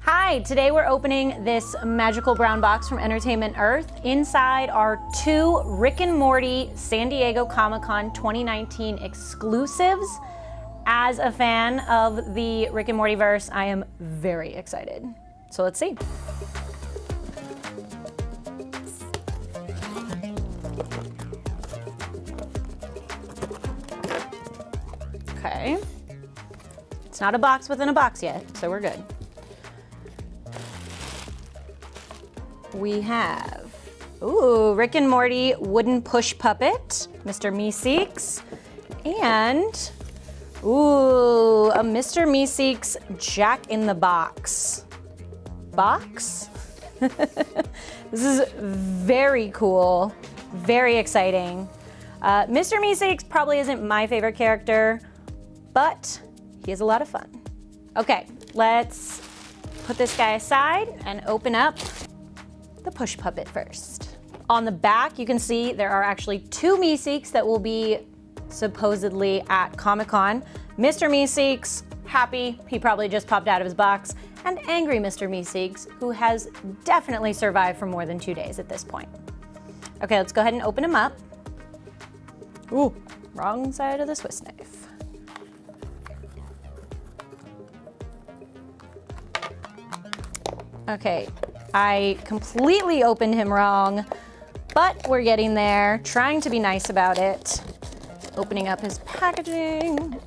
Hi, today we're opening this magical brown box from Entertainment Earth. Inside are 2 Rick and Morty San Diego Comic-Con 2019 exclusives. As a fan of the Rick and Morty verse, I am very excited. So let's see. Okay. It's not a box within a box yet, so we're good. We have, ooh, Rick and Morty wooden push puppet, Mr. Meeseeks, and, ooh, a Mr. Meeseeks Jack in the Box. Box? This is very cool, very exciting. Mr. Meeseeks probably isn't my favorite character, but he is a lot of fun. Okay, let's put this guy aside and open up the push puppet first. On the back, you can see there are actually 2 Meeseeks that will be supposedly at Comic-Con. Mr. Meeseeks, happy, he probably just popped out of his box, and angry Mr. Meeseeks, who has definitely survived for more than 2 days at this point. Okay, let's go ahead and open him up. Ooh, wrong side of the Swiss knife. Okay, I completely opened him wrong, but we're getting there, trying to be nice about it. Opening up his packaging.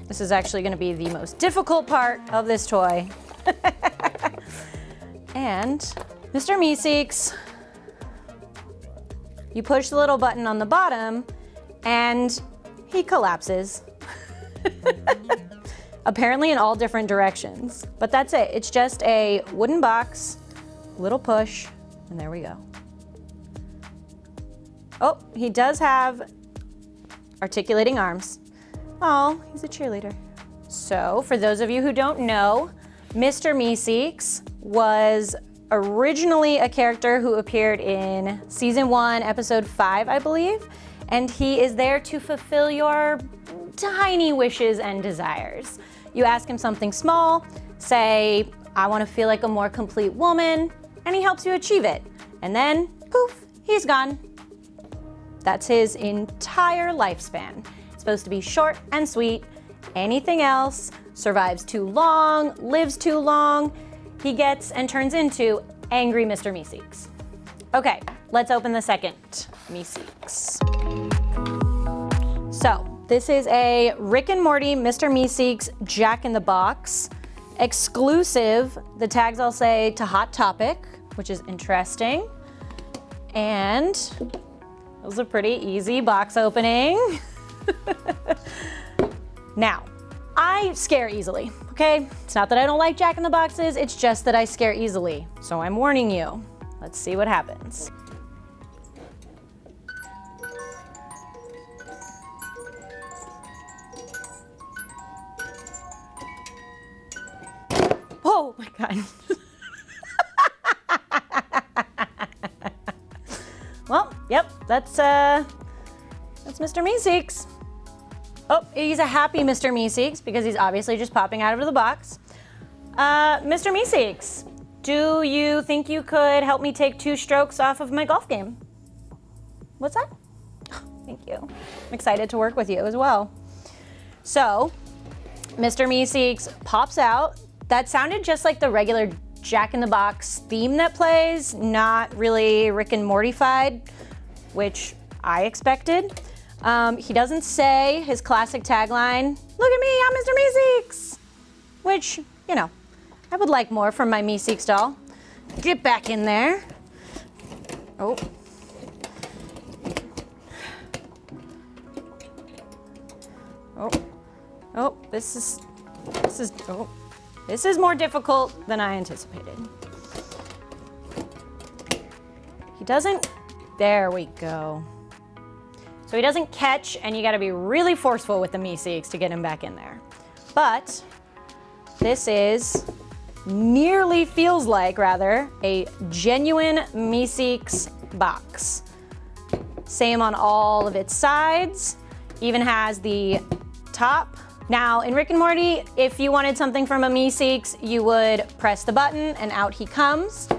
This is actually gonna be the most difficult part of this toy. And Mr. Meeseeks, you push the little button on the bottom and he collapses. Apparently in all different directions, but that's it. It's just a wooden box, little push, and there we go. Oh, he does have articulating arms. Oh, he's a cheerleader. So for those of you who don't know, Mr. Meeseeks was originally a character who appeared in season 1, episode 5, I believe, and he is there to fulfill your tiny wishes and desires. You ask him something small, say, I want to feel like a more complete woman, and he helps you achieve it. And then, poof, he's gone. That's his entire lifespan. It's supposed to be short and sweet. Anything else survives too long, lives too long, he gets and turns into angry Mr. Meeseeks. Okay, let's open the second Meeseeks. So, this is a Rick and Morty Mr. Meeseeks Jack in the Box. Exclusive, the tags all say to Hot Topic, which is interesting. And it was a pretty easy box opening. Now, I scare easily, okay? It's not that I don't like Jack in the Boxes, it's just that I scare easily. So I'm warning you. Let's see what happens. Oh my God. Well, yep, that's Mr. Meeseeks. Oh, he's a happy Mr. Meeseeks because he's obviously just popping out of the box. Mr. Meeseeks, do you think you could help me take 2 strokes off of my golf game? What's that? Thank you. I'm excited to work with you as well. So, Mr. Meeseeks pops out. That sounded just like the regular Jack in the Box theme that plays, not really Rick and Mortified, which I expected. He doesn't say his classic tagline, look at me, I'm Mr. Meeseeks, which, you know, I would like more from my Meeseeks doll. Get back in there. Oh. Oh. Oh, this is more difficult than I anticipated. He doesn't, there we go. So he doesn't catch, and you gotta be really forceful with the Meeseeks to get him back in there. But this is, nearly feels like, rather, a genuine Meeseeks box. Same on all of its sides, even has the top Now, in Rick and Morty, if you wanted something from a Meeseeks, you would press the button and out he comes.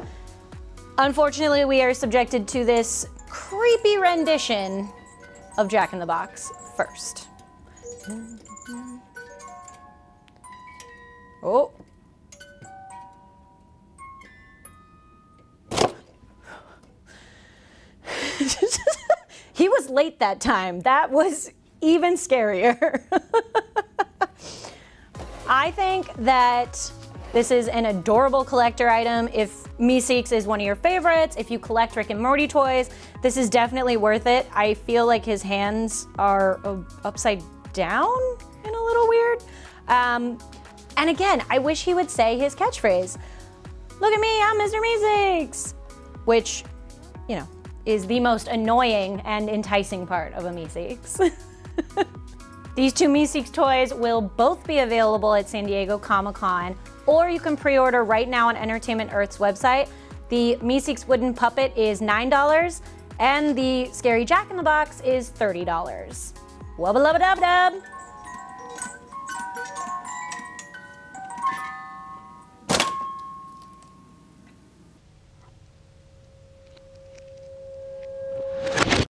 Unfortunately, we are subjected to this creepy rendition of Jack in the Box first. Oh. He was late that time. That was even scarier. I think that this is an adorable collector item. If Meeseeks is one of your favorites, if you collect Rick and Morty toys, this is definitely worth it. I feel like his hands are upside down and a little weird. And again, I wish he would say his catchphrase, "Look at me, I'm Mr. Meeseeks," which, you know, is the most annoying and enticing part of a Meeseeks. These two Meeseeks toys will both be available at San Diego Comic-Con, or you can pre-order right now on Entertainment Earth's website. The Meeseeks wooden puppet is $9, and the Scary Jack in the Box is $30. Wubba lubba dub dub!